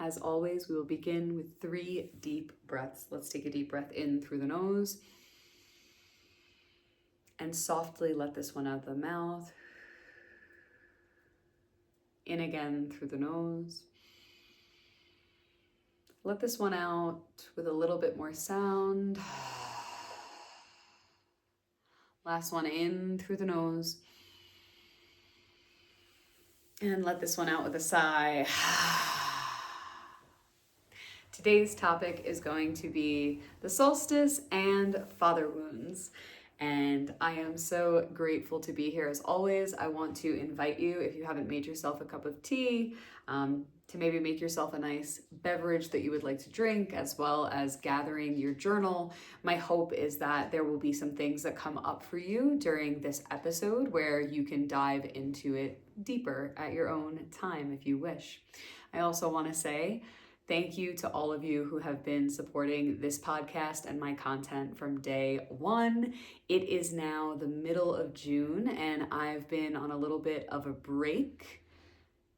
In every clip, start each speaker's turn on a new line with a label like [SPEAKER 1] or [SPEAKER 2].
[SPEAKER 1] As always, we will begin with 3 deep breaths. Let's take a deep breath in through the nose and softly let this one out of the mouth. In again through the nose. Let this one out with a little bit more sound. Last one in through the nose. And let this one out with a sigh. Today's topic is going to be the solstice and father wounds. And I am so grateful to be here as always. I want to invite you, if you haven't made yourself a cup of tea, to maybe make yourself a nice beverage that you would like to drink, as well as gathering your journal. My hope is that there will be some things that come up for you during this episode where you can dive into it deeper at your own time if you wish. I also want to say thank you to all of you who have been supporting this podcast and my content from day one. It is now the middle of June, and I've been on a little bit of a break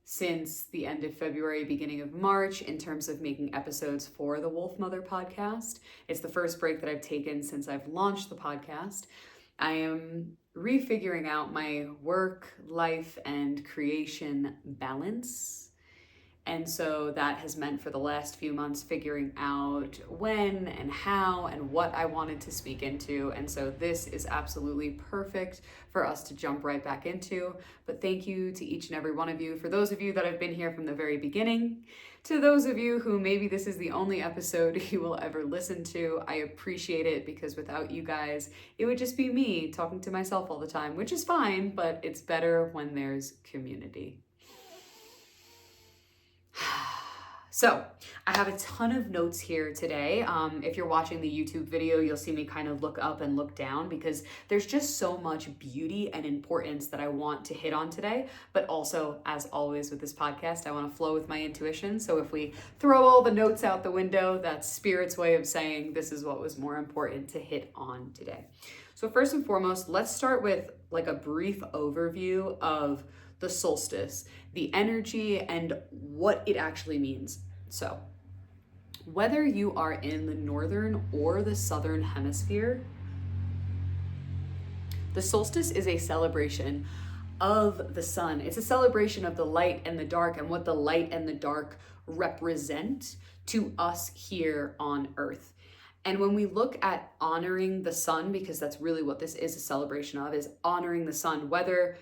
[SPEAKER 1] since the end of February, beginning of March, in terms of making episodes for the Wolf Mother podcast. It's the first break that I've taken since I've launched the podcast. I am refiguring out my work, life, and creation balance. And so that has meant for the last few months figuring out when and how and what I wanted to speak into. And so this is absolutely perfect for us to jump right back into. But thank you to each and every one of you. For those of you that have been here from the very beginning, to those of you who maybe this is the only episode you will ever listen to, I appreciate it, because without you guys, it would just be me talking to myself all the time, which is fine, but it's better when there's community. So I have a ton of notes here today. If you're watching the YouTube video, you'll see me kind of look up and look down, because there's just so much beauty and importance that I want to hit on today. But also, as always with this podcast, I want to flow with my intuition. So if we throw all the notes out the window, that's Spirit's way of saying this is what was more important to hit on today. So first and foremost, let's start with like a brief overview of the solstice, the energy, and what it actually means. So, whether you are in the northern or the southern hemisphere, the solstice is a celebration of the sun. It's a celebration of the light and the dark, and what the light and the dark represent to us here on Earth. And when we look at honoring the sun, because that's really what this is a celebration of, is honoring the sun. Whether,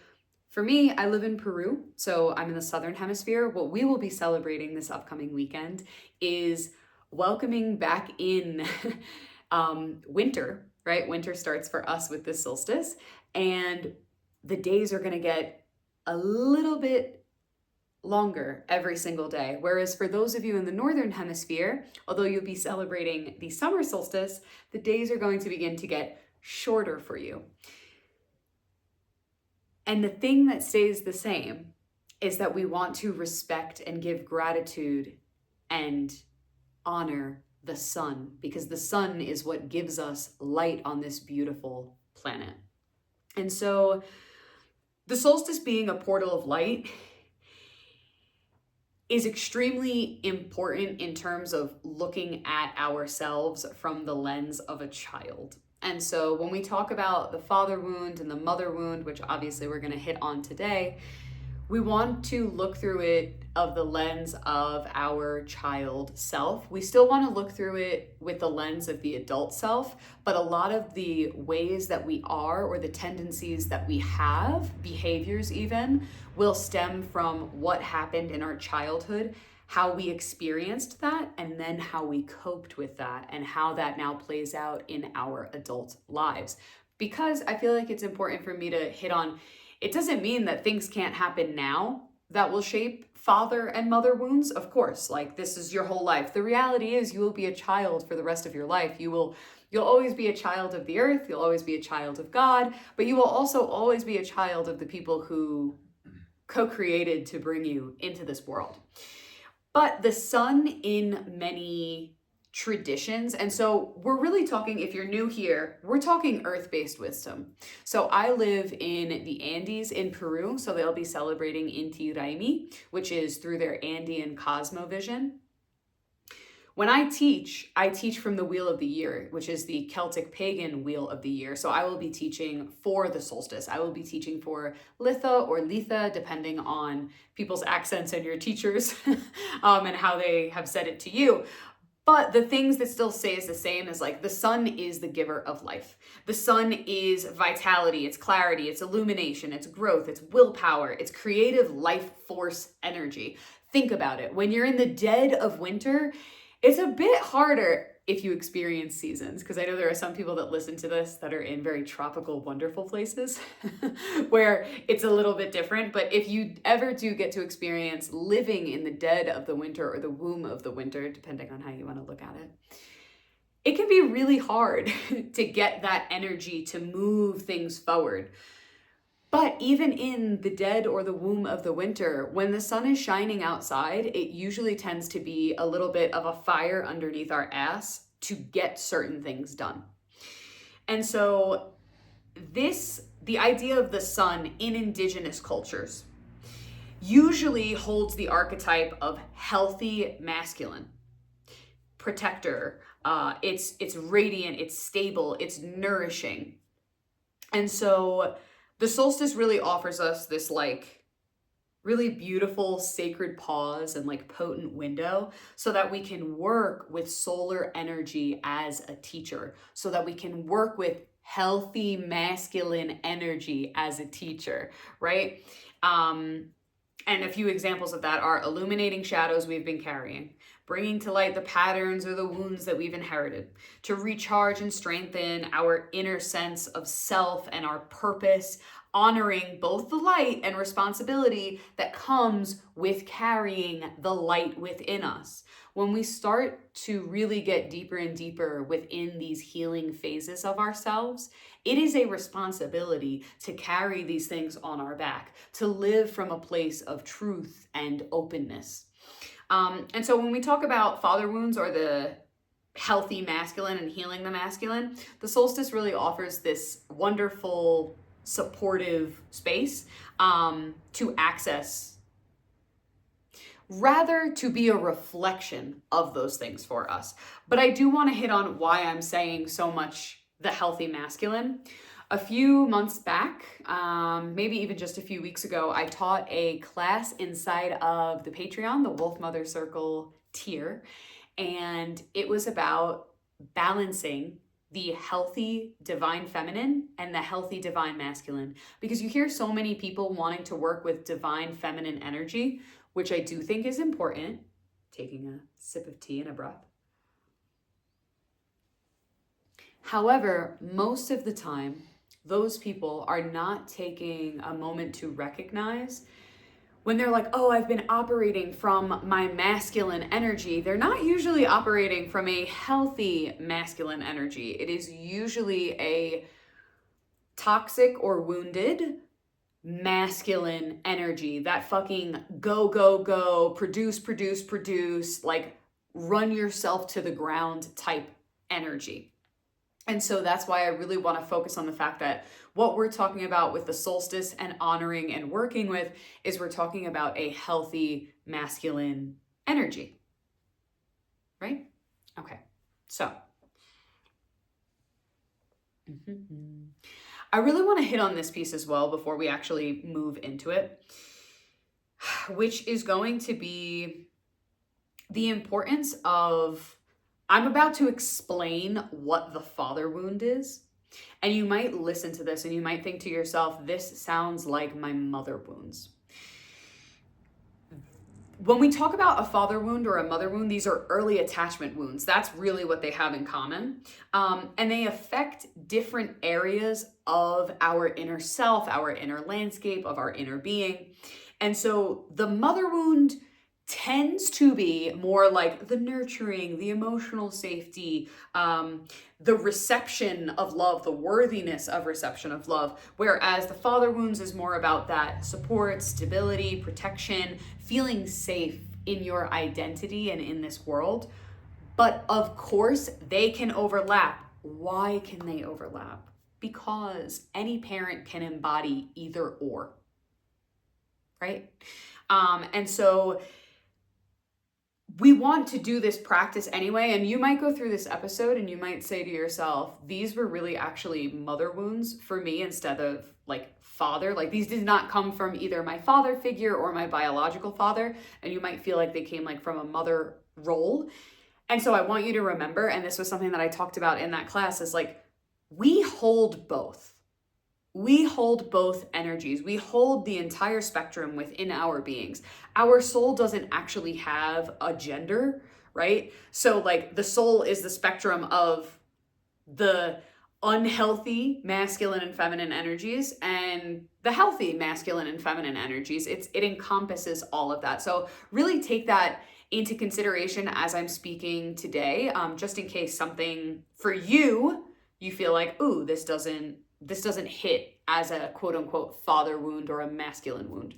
[SPEAKER 1] for me, I live in Peru, so I'm in the southern hemisphere. What we will be celebrating this upcoming weekend is welcoming back in winter, right? Winter starts for us with this solstice, and the days are going to get a little bit longer every single day. Whereas for those of you in the northern hemisphere, although you'll be celebrating the summer solstice, the days are going to begin to get shorter for you. And the thing that stays the same is that we want to respect and give gratitude and honor the sun, because the sun is what gives us light on this beautiful planet. And so the solstice, being a portal of light, is extremely important in terms of looking at ourselves from the lens of a child. And so when we talk about the father wound and the mother wound, which obviously we're going to hit on today, we want to look through it of the lens of our child self. We still want to look through it with the lens of the adult self, but a lot of the ways that we are, or the tendencies that we have, behaviors even, will stem from what happened in our childhood, how we experienced that, and then how we coped with that, and how that now plays out in our adult lives. Because I feel like it's important for me to hit on, it doesn't mean that things can't happen now that will shape father and mother wounds. Of course, like, this is your whole life. The reality is you will be a child for the rest of your life. You'll always be a child of the earth. You'll always be a child of God, but you will also always be a child of the people who co-created to bring you into this world. But the sun, in many traditions, and so we're really talking, if you're new here, we're talking earth-based wisdom. So I live in the Andes in Peru, so they'll be celebrating Inti Raymi, which is through their Andean cosmovision. When I teach from the Wheel of the Year, which is the Celtic pagan Wheel of the Year. So I will be teaching for the solstice. I will be teaching for Litha or Litha, depending on people's accents and your teachers and how they have said it to you. But the things that still stays the same is like the sun is the giver of life. The sun is vitality, it's clarity, it's illumination, it's growth, it's willpower, it's creative life force energy. Think about it. When you're in the dead of winter, it's a bit harder if you experience seasons, because I know there are some people that listen to this that are in very tropical, wonderful places where it's a little bit different. But if you ever do get to experience living in the dead of the winter or the womb of the winter, depending on how you want to look at it, it can be really hard to get that energy to move things forward. But even in the dead or the womb of the winter, when the sun is shining outside, it usually tends to be a little bit of a fire underneath our ass to get certain things done. And so the idea of the sun in indigenous cultures usually holds the archetype of healthy masculine, protector. It's radiant, it's stable, it's nourishing. And so the solstice really offers us this like really beautiful sacred pause and like potent window so that we can work with solar energy as a teacher, so that we can work with healthy masculine energy as a teacher, right? And a few examples of that are illuminating shadows we've been carrying, bringing to light the patterns or the wounds that we've inherited, to recharge and strengthen our inner sense of self and our purpose, honoring both the light and responsibility that comes with carrying the light within us. When we start to really get deeper and deeper within these healing phases of ourselves, it is a responsibility to carry these things on our back, to live from a place of truth and openness. And so when we talk about father wounds or the healthy masculine and healing the masculine, the solstice really offers this wonderful, supportive space to access, rather to be a reflection of those things for us. But I do want to hit on why I'm saying so much the healthy masculine. A few months back, maybe even just a few weeks ago, I taught a class inside of the Patreon, the Wolf Mother Circle tier, and it was about balancing the healthy divine feminine and the healthy divine masculine. Because you hear so many people wanting to work with divine feminine energy, which I do think is important. Taking a sip of tea and a breath. However, most of the time, those people are not taking a moment to recognize when they're like, oh, I've been operating from my masculine energy. They're not usually operating from a healthy masculine energy. It is usually a toxic or wounded masculine energy, that fucking go, go, go, produce, produce, produce, like run yourself to the ground type energy. And so that's why I really want to focus on the fact that what we're talking about with the solstice and honoring and working with is we're talking about a healthy masculine energy, right? Okay, so I really want to hit on this piece as well before we actually move into it, which is going to be the importance of, I'm about to explain what the father wound is. And you might listen to this and you might think to yourself, this sounds like my mother wounds. When we talk about a father wound or a mother wound, these are early attachment wounds. That's really what they have in common. And they affect different areas of our inner self, our inner landscape, of our inner being. And so the mother wound tends to be more like the nurturing, the emotional safety, the reception of love, the worthiness of reception of love, whereas the father wounds is more about that support, stability, protection, feeling safe in your identity and in this world. But of course, they can overlap. Why can they overlap? Because any parent can embody either or, right? And so we want to do this practice anyway, and you might go through this episode and you might say to yourself, these were really actually mother wounds for me instead of like father. Like these did not come from either my father figure or my biological father, and you might feel like they came like from a mother role. And so I want you to remember, and this was something that I talked about in that class, is like we hold both. We hold both energies. We hold the entire spectrum within our beings. Our soul doesn't actually have a gender, right? So like the soul is the spectrum of the unhealthy masculine and feminine energies and the healthy masculine and feminine energies. It encompasses all of that. So really take that into consideration as I'm speaking today, just in case something for you feel like, ooh, this doesn't hit as a quote unquote father wound or a masculine wound.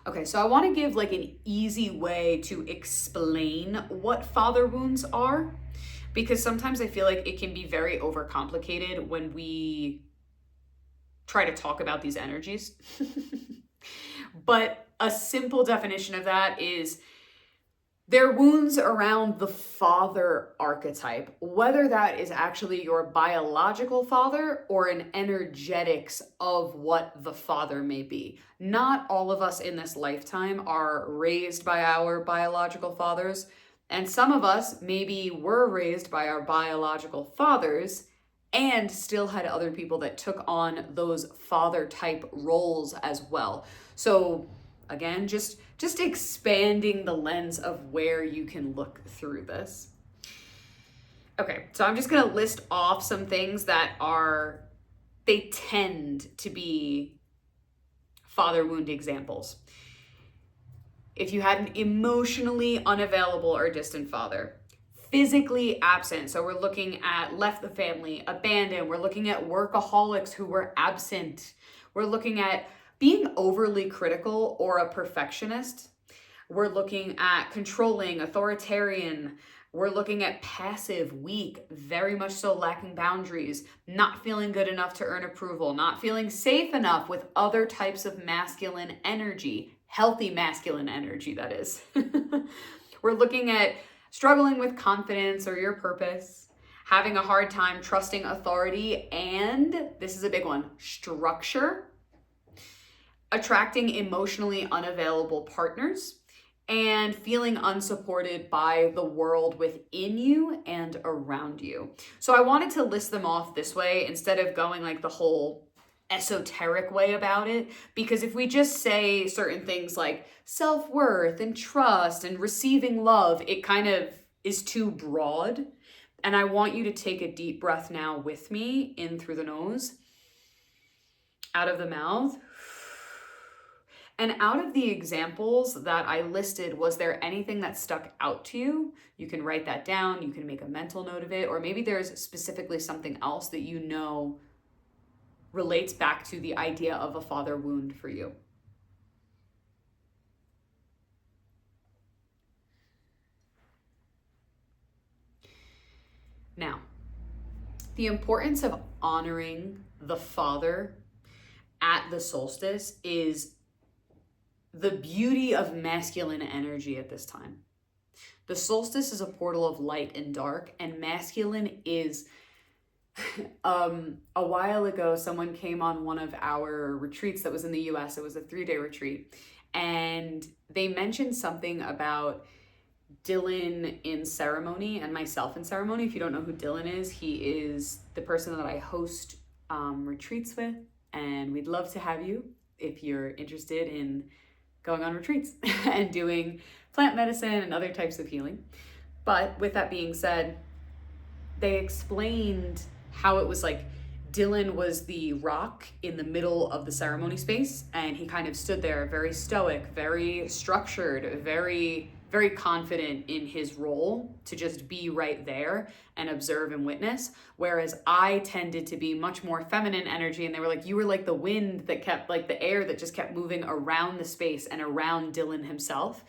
[SPEAKER 1] Okay, so I want to give like an easy way to explain what father wounds are, because sometimes I feel like it can be very overcomplicated when we try to talk about these energies. But a simple definition of that is they're wounds around the father archetype, whether that is actually your biological father or an energetics of what the father may be. Not all of us in this lifetime are raised by our biological fathers, and some of us maybe were raised by our biological fathers and still had other people that took on those father type roles as well. So again, just expanding the lens of where you can look through this. Okay, so I'm just gonna list off some things that they tend to be father wound examples. If you had an emotionally unavailable or distant father, physically absent, so we're looking at left the family, abandoned, we're looking at workaholics who were absent, we're looking at being overly critical or a perfectionist. We're looking at controlling, authoritarian. We're looking at passive, weak, very much so lacking boundaries, not feeling good enough to earn approval, not feeling safe enough with other types of masculine energy, healthy masculine energy, that is. We're looking at struggling with confidence or your purpose, having a hard time trusting authority, and this is a big one, structure, attracting emotionally unavailable partners, and feeling unsupported by the world within you and around you. So I wanted to list them off this way instead of going like the whole esoteric way about it, because if we just say certain things like self-worth and trust and receiving love, it kind of is too broad. And I want you to take a deep breath now with me, in through the nose, out of the mouth. And out of the examples that I listed, was there anything that stuck out to you? You can write that down, you can make a mental note of it, or maybe there's specifically something else that you know relates back to the idea of a father wound for you. Now, the importance of honoring the father at the solstice is the beauty of masculine energy at this time. The solstice is a portal of light and dark, and masculine is, a while ago, someone came on one of our retreats that was in the US. It was a 3-day retreat. And they mentioned something about Dylan in ceremony and myself in ceremony. If you don't know who Dylan is, he is the person that I host retreats with. And we'd love to have you if you're interested in going on retreats and doing plant medicine and other types of healing. But with that being said, they explained how it was like Dylan was the rock in the middle of the ceremony space, and he kind of stood there very stoic, very structured, very, very confident in his role to just be right there and observe and witness. Whereas I tended to be much more feminine energy, and they were like, you were like the wind that kept, like the air that just kept moving around the space and around Dylan himself.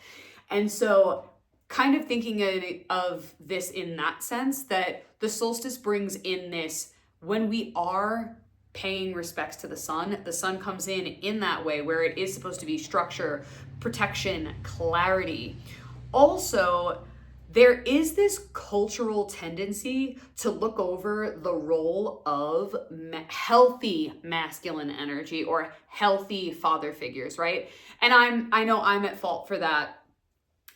[SPEAKER 1] And so kind of thinking of this in that sense, that the solstice brings in this, when we are paying respects to the sun comes in that way where it is supposed to be structure, protection, clarity. Also, there is this cultural tendency to look over the role of healthy masculine energy or healthy father figures, right? And I know I'm at fault for that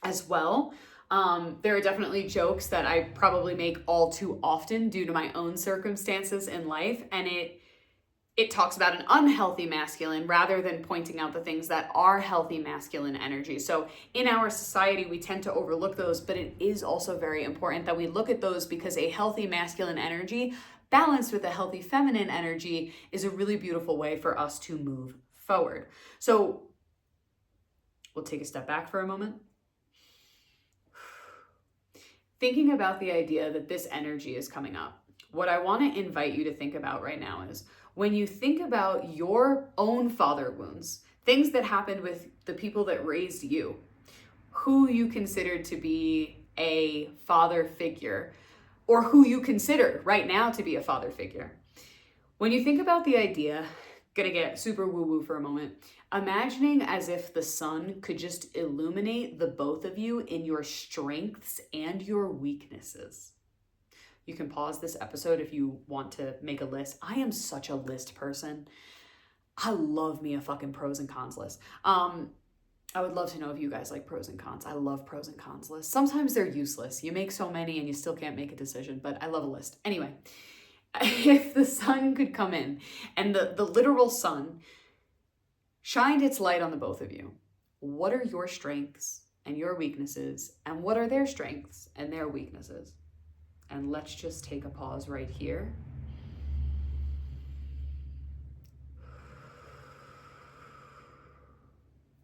[SPEAKER 1] as well. There are definitely jokes that I probably make all too often due to my own circumstances in life, and it talks about an unhealthy masculine rather than pointing out the things that are healthy masculine energy. So in our society, we tend to overlook those, but it is also very important that we look at those, because a healthy masculine energy balanced with a healthy feminine energy is a really beautiful way for us to move forward. So we'll take a step back for a moment. Thinking about the idea that this energy is coming up, what I want to invite you to think about right now is, when you think about your own father wounds, things that happened with the people that raised you, who you considered to be a father figure, or who you consider right now to be a father figure. When you think about the idea, gonna get super woo-woo for a moment, imagining as if the sun could just illuminate the both of you in your strengths and your weaknesses. You can pause this episode if you want to make a list. I am such a list person. I love me a fucking pros and cons list. I would love to know if you guys like pros and cons. I love pros and cons lists. Sometimes they're useless. You make so many and you still can't make a decision, but I love a list. Anyway, if the sun could come in and the literal sun shined its light on the both of you, what are your strengths and your weaknesses, and what are their strengths and their weaknesses? And let's just take a pause right here.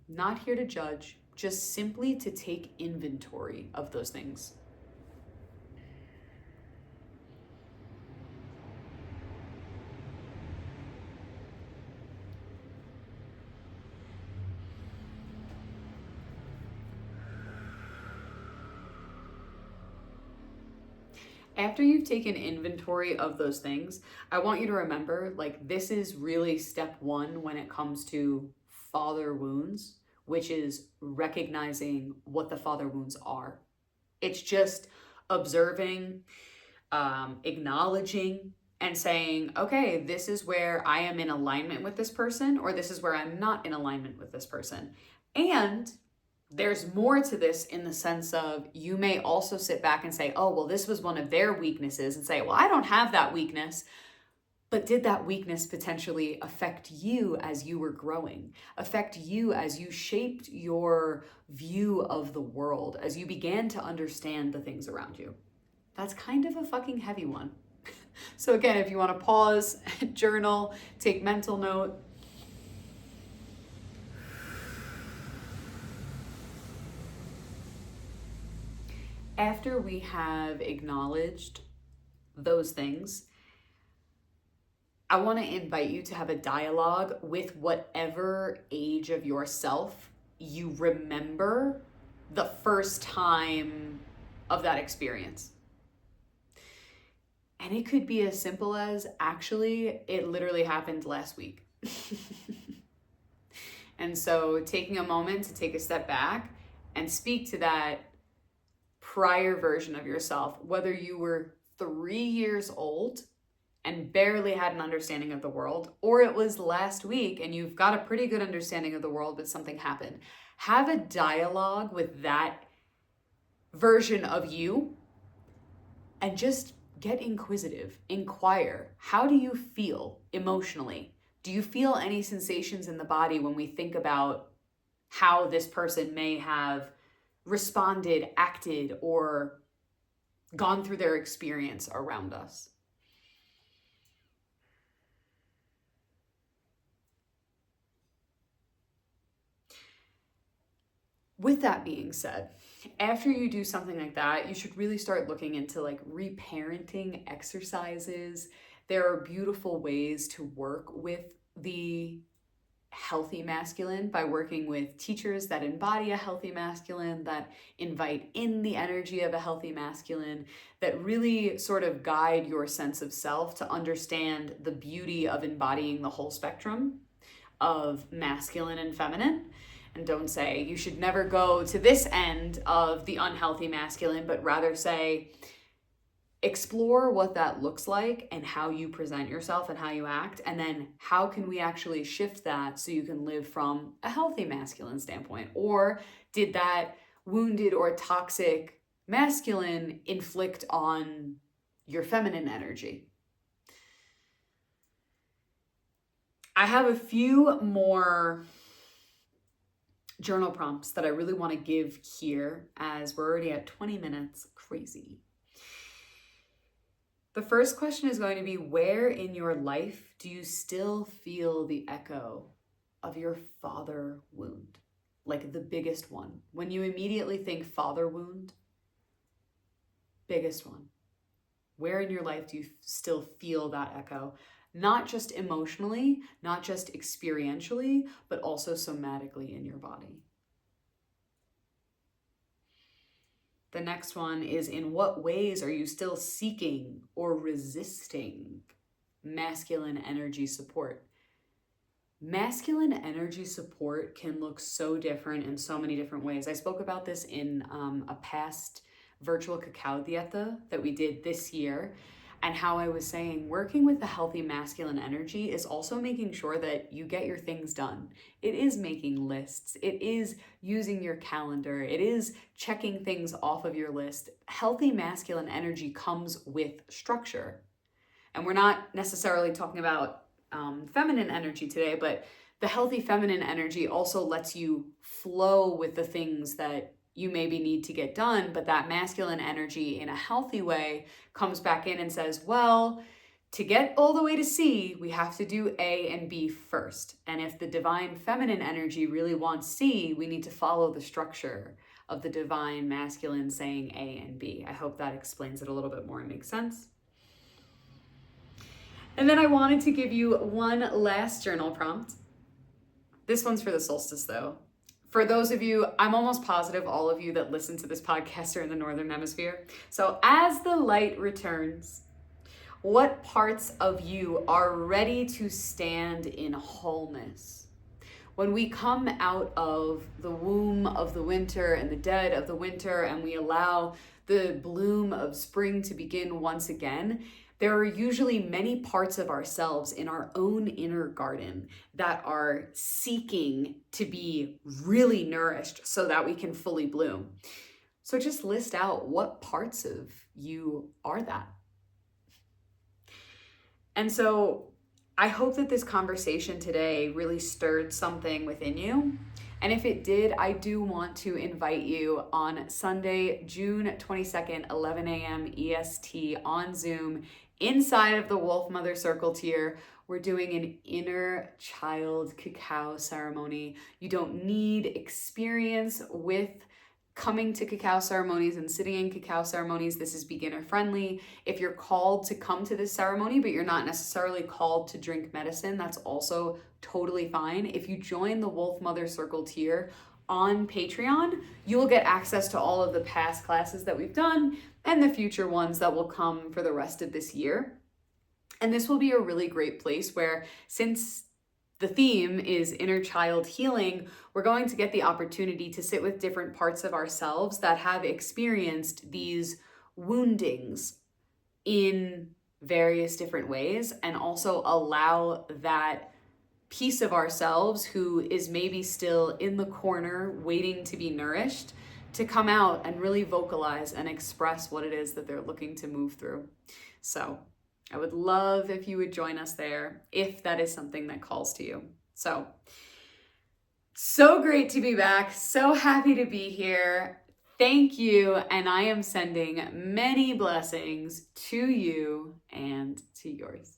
[SPEAKER 1] Not here to judge, just simply to take inventory of those things. After you've taken inventory of those things, I want you to remember, like, this is really step one when it comes to father wounds, which is recognizing what the father wounds are. It's just observing, acknowledging, and saying, okay, this is where I am in alignment with this person, or this is where I'm not in alignment with this person. And there's more to this in the sense of, you may also sit back and say, oh, well, this was one of their weaknesses, and say, well, I don't have that weakness. But did that weakness potentially affect you as you were growing, affect you as you shaped your view of the world, as you began to understand the things around you? That's kind of a fucking heavy one. So again, if you want to pause, journal, take mental note. After we have acknowledged those things, I want to invite you to have a dialogue with whatever age of yourself you remember the first time of that experience. And it could be as simple as, actually, it literally happened last week. And so taking a moment to take a step back and speak to that prior version of yourself, whether you were 3 years old and barely had an understanding of the world, or it was last week and you've got a pretty good understanding of the world, but something happened. Have a dialogue with that version of you and just get inquisitive. Inquire. How do you feel emotionally? Do you feel any sensations in the body when we think about how this person may have responded, acted, or gone through their experience around us? With that being said, after you do something like that, you should really start looking into like reparenting exercises. There are beautiful ways to work with the healthy masculine by working with teachers that embody a healthy masculine, that invite in the energy of a healthy masculine, that really sort of guide your sense of self to understand the beauty of embodying the whole spectrum of masculine and feminine. And don't say you should never go to this end of the unhealthy masculine, but rather say, explore what that looks like and how you present yourself and how you act. And then how can we actually shift that so you can live from a healthy masculine standpoint? Or did that wounded or toxic masculine inflict on your feminine energy? I have a few more journal prompts that I really want to give here, as we're already at 20 minutes. Crazy. The first question is going to be, where in your life do you still feel the echo of your father wound? Like the biggest one. When you immediately think father wound, biggest one. Where in your life do you still feel that echo? Not just emotionally, not just experientially, but also somatically in your body. The next one is, in what ways are you still seeking or resisting masculine energy support? Masculine energy support can look so different in so many different ways. I spoke about this in a past virtual Cacao dieta that we did this year, and how I was saying working with the healthy masculine energy is also making sure that you get your things done. It is making lists. It is using your calendar. It is checking things off of your list. Healthy masculine energy comes with structure. And we're not necessarily talking about feminine energy today, but the healthy feminine energy also lets you flow with the things that you maybe need to get done, but that masculine energy in a healthy way comes back in and says, well, to get all the way to C, we have to do A and B first. And if the divine feminine energy really wants C, we need to follow the structure of the divine masculine saying A and B. I hope that explains it a little bit more and makes sense. And then I wanted to give you one last journal prompt. This one's for the solstice though. For those of you, I'm almost positive all of you that listen to this podcast are in the Northern Hemisphere. So as the light returns, what parts of you are ready to stand in wholeness? When we come out of the womb of the winter and the dead of the winter, and we allow the bloom of spring to begin once again, there are usually many parts of ourselves in our own inner garden that are seeking to be really nourished so that we can fully bloom. So just list out what parts of you are that. And so I hope that this conversation today really stirred something within you. And if it did, I do want to invite you on Sunday, June 22nd, 11 a.m. EST on Zoom, inside of the Wolf Mother Circle tier. We're doing an inner child cacao ceremony. You don't need experience with coming to cacao ceremonies and sitting in cacao ceremonies. This is beginner friendly. If you're called to come to this ceremony, but you're not necessarily called to drink medicine, that's also totally fine. If you join the Wolf Mother Circle tier on Patreon, you will get access to all of the past classes that we've done and the future ones that will come for the rest of this year. And this will be a really great place where, since the theme is inner child healing, we're going to get the opportunity to sit with different parts of ourselves that have experienced these woundings in various different ways, and also allow that piece of ourselves who is maybe still in the corner waiting to be nourished to come out and really vocalize and express what it is that they're looking to move through. So I would love if you would join us there, if that is something that calls to you. So great to be back. So happy to be here. Thank you. And I am sending many blessings to you and to yours.